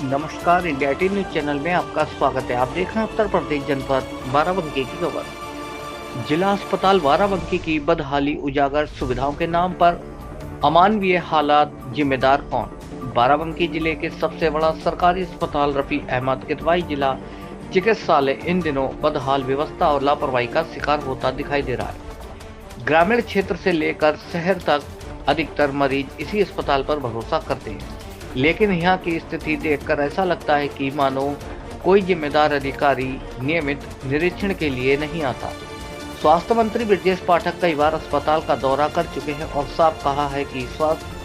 नमस्कार, India T news channel में आपका स्वागत है। आप देख रहे हैं उत्तर प्रदेश जनपद बाराबंकी की खबर। जिला अस्पताल बाराबंकी की बदहाली उजागर, सुविधाओं के नाम पर अमानवीय हालात, जिम्मेदार कौन? बाराबंकी जिले के सबसे बड़ा सरकारी अस्पताल रफी अहमद कितवाई जिला चिकित्सालय इन दिनों बदहाल व्यवस्था और लापरवाही का शिकार होता दिखाई दे रहा है। ग्रामीण क्षेत्र से लेकर शहर तक अधिकतर मरीज इसी अस्पताल पर भरोसा करते हैं, लेकिन यहाँ की स्थिति देखकर ऐसा लगता है कि मानो कोई जिम्मेदार अधिकारी नियमित निरीक्षण के लिए नहीं आता। स्वास्थ्य मंत्री ब्रजेश पाठक कई बार अस्पताल का दौरा कर चुके हैं और साफ कहा है कि स्वास्थ्य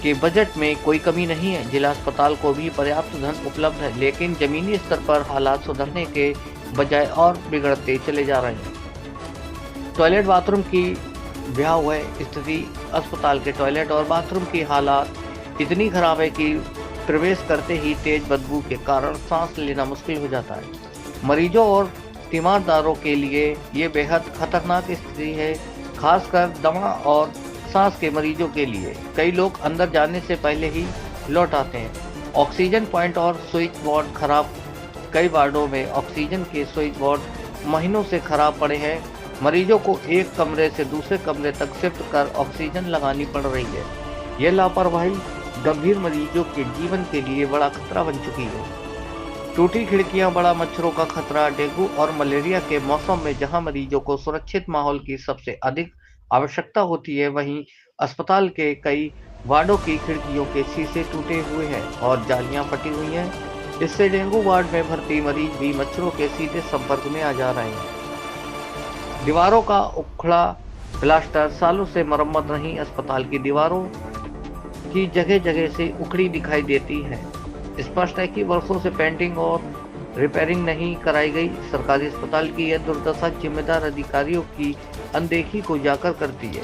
के बजट में कोई कमी नहीं है। जिला अस्पताल को भी पर्याप्त धन उपलब्ध है, लेकिन जमीनी स्तर पर हालात सुधरने के बजाय और बिगड़ते चले जा रहे हैं। टॉयलेट बाथरूम की भयावह स्थिति। अस्पताल के टॉयलेट और बाथरूम की हालात इतनी खराब है कि प्रवेश करते ही तेज बदबू के कारण सांस लेना मुश्किल हो जाता है। मरीजों और तीमारदारों के लिए ये बेहद खतरनाक स्थिति है, खासकर दमा और सांस के मरीजों के लिए। कई लोग अंदर जाने से पहले ही लौट आते हैं। ऑक्सीजन पॉइंट और स्विच बोर्ड खराब। कई वार्डों में ऑक्सीजन के स्विच बोर्ड महीनों से खराब पड़े हैं। मरीजों को एक कमरे से दूसरे कमरे तक शिफ्ट कर ऑक्सीजन लगानी पड़ रही है। यह लापरवाही गंभीर मरीजों के जीवन के लिए बड़ा खतरा बन चुकी है। टूटी खिड़कियां, बड़ा मच्छरों का खतरा। डेंगू और मलेरिया के मौसम में जहां मरीजों को सुरक्षित माहौल की सबसे अधिक आवश्यकता होती है, वहीं अस्पताल के कई वार्डों की खिड़कियों के शीशे टूटे हुए हैं और जालियां फटी हुई हैं। इससे डेंगू वार्ड में भर्ती मरीज भी मच्छरों के सीधे संपर्क में आ जा रहे हैं। दीवारों का उखड़ा प्लास्टर, सालों से मरम्मत नहीं। अस्पताल की दीवारों की जगह जगह से उखड़ी दिखाई देती है। स्पष्ट है कि वर्षों से पेंटिंग और रिपेयरिंग नहीं कराई गई। सरकारी अस्पताल की यह दुर्दशा जिम्मेदार अधिकारियों की अनदेखी को उजागर करती है।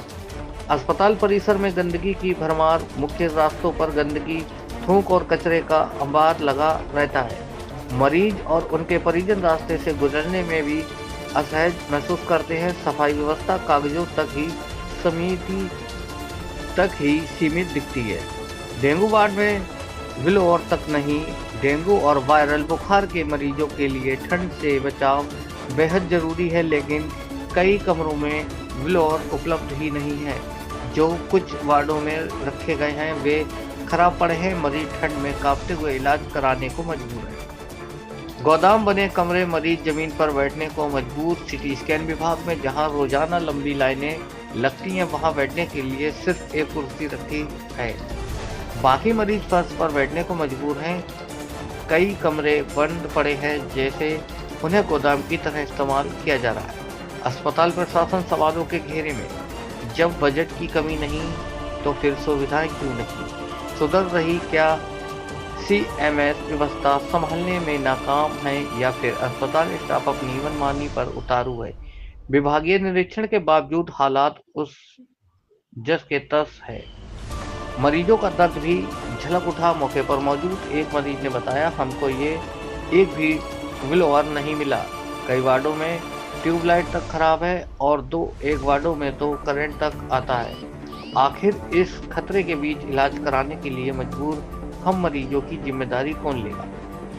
अस्पताल परिसर में गंदगी की भरमार। मुख्य रास्तों पर गंदगी, थूक और कचरे का अंबार लगा रहता है। मरीज और उनके परिजन रास्ते से गुजरने में भी असहज महसूस करते हैं। सफाई व्यवस्था कागजों तक ही सीमित दिखती है। डेंगू वार्ड में विलोर तक नहीं। डेंगू और वायरल बुखार के मरीजों के लिए ठंड से बचाव बेहद जरूरी है, लेकिन कई कमरों में विलोर उपलब्ध ही नहीं है। जो कुछ वार्डों में रखे गए हैं वे खराब पड़े हैं। मरीज ठंड में कांपते हुए इलाज कराने को मजबूर है। गोदाम बने कमरे, मरीज जमीन पर बैठने को मजबूर। सिटी स्कैन विभाग में जहां रोजाना लंबी लाइनें लगती हैं, वहां बैठने के लिए सिर्फ एक कुर्सी रखी है। बाकी मरीज फर्श पर बैठने को मजबूर हैं। कई कमरे बंद पड़े हैं, जैसे उन्हें गोदाम की तरह इस्तेमाल किया जा रहा है। अस्पताल प्रशासन सवालों के घेरे में। जब बजट की कमी नहीं तो फिर सुविधाएं क्यों नहीं सुधर रही? क्या CMS व्यवस्था संभालने में नाकाम है या फिर अस्पताल स्टाफ अपनी मनमानी पर उतारू है? विभागीय निरीक्षण के बावजूद हालात उस जस के तस है। मरीजों का दर्द भी झलक उठा। मौके पर मौजूद एक मरीज ने बताया, हमको ये एक भी विलोअर नहीं मिला। कई वार्डों में ट्यूबलाइट तक खराब है और एक वार्डों में तो करंट तक आता है। आखिर इस खतरे के बीच इलाज कराने के लिए मजबूर हम मरीजों की जिम्मेदारी कौन लेगा?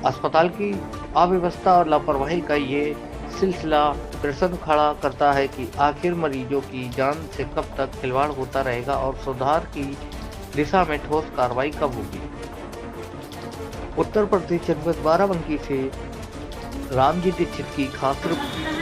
अस्पताल की अव्यवस्था और लापरवाही का ये सिलसिला प्रश्न खड़ा करता है कि आखिर मरीजों की जान से कब तक खिलवाड़ होता रहेगा और सुधार की दिशा में ठोस कार्रवाई कब होगी? उत्तर प्रदेश जनपद बाराबंकी से रामजी दीक्षित की खास रिपोर्ट।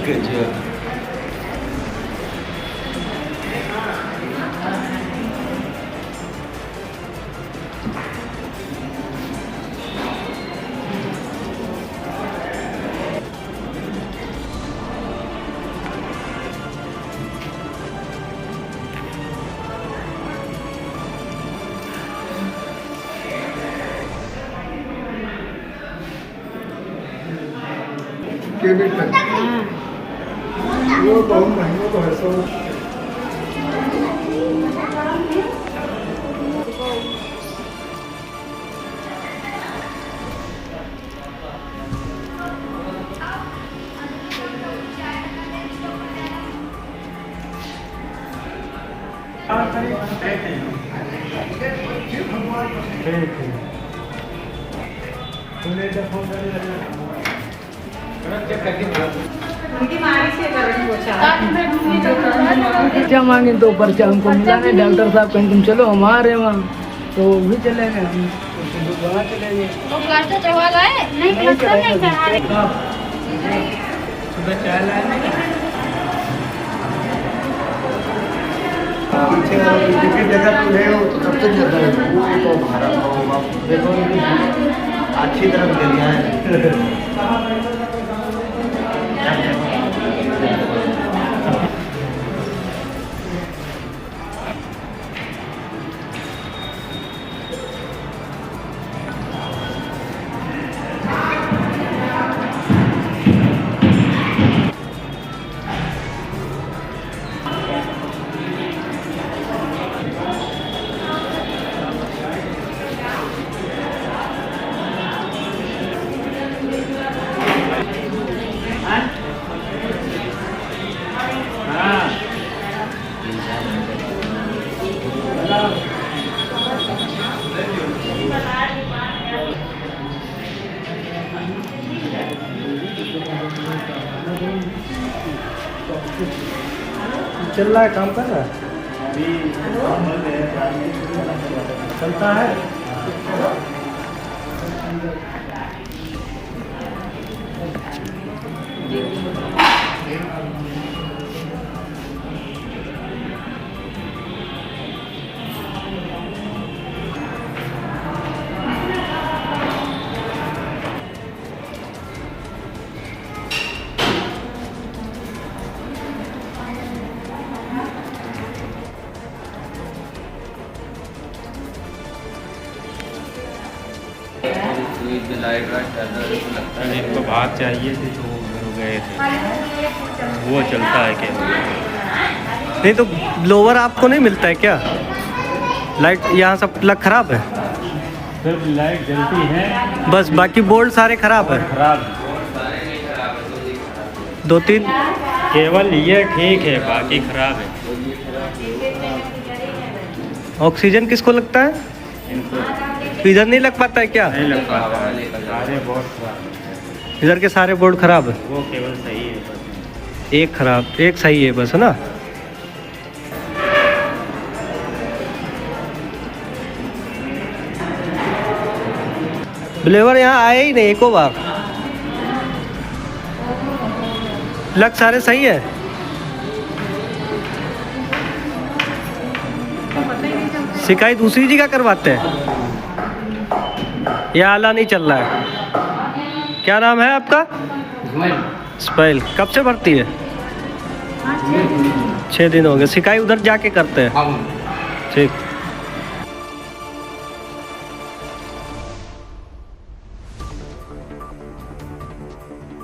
गजब। वो बहुत महंगा तो है सो। पर्चा मांगे तो पर्चा हमको मिला नहीं। डॉक्टर साहब कहीं तुम चलो हमारे वहाँ, तो भी चले गए हम, वहाँ चले गए। तो चढ़वा लाए नहीं, प्लास्टर नहीं चढ़ा रहे। सुबह चाय लाए जगह पे है वो तो सबसे ज्यादा है वो तो भारत होगा। देखो अच्छी तरफ गलियां हैं। चल रहा है, काम कर रहा है, चलता है। इनको भाग चाहिए थे तो वो गए थे, वो चलता है क्या? नहीं तो ब्लोवर आपको नहीं मिलता है क्या? लाइट यहाँ सब प्लग खराब है, सिर्फ लाइट जलती है बस, बाकी बोर्ड सारे खराब है। खराब। 2-3 केवल ये ठीक है, बाकी खराब है। ऑक्सीजन किसको लगता है? इधर नहीं लग पाता है क्या? नहीं लग पाता, सारे बोर्ड खराब। इधर के सारे बोर्ड खराब है, वो केवल सही है बस। एक खराब, एक सही है बस, है ना? ब्लेवर यहाँ आए ही नहीं एको बार। लग सारे सही है। शिकायत दूसरी जगह करवाते हैं, ये आला नहीं चल रहा है। क्या नाम है आपका? स्पाइल। कब से भर्ती है? 6 दिन हो गए। शिकायत उधर जाके करते हैं। ठीक।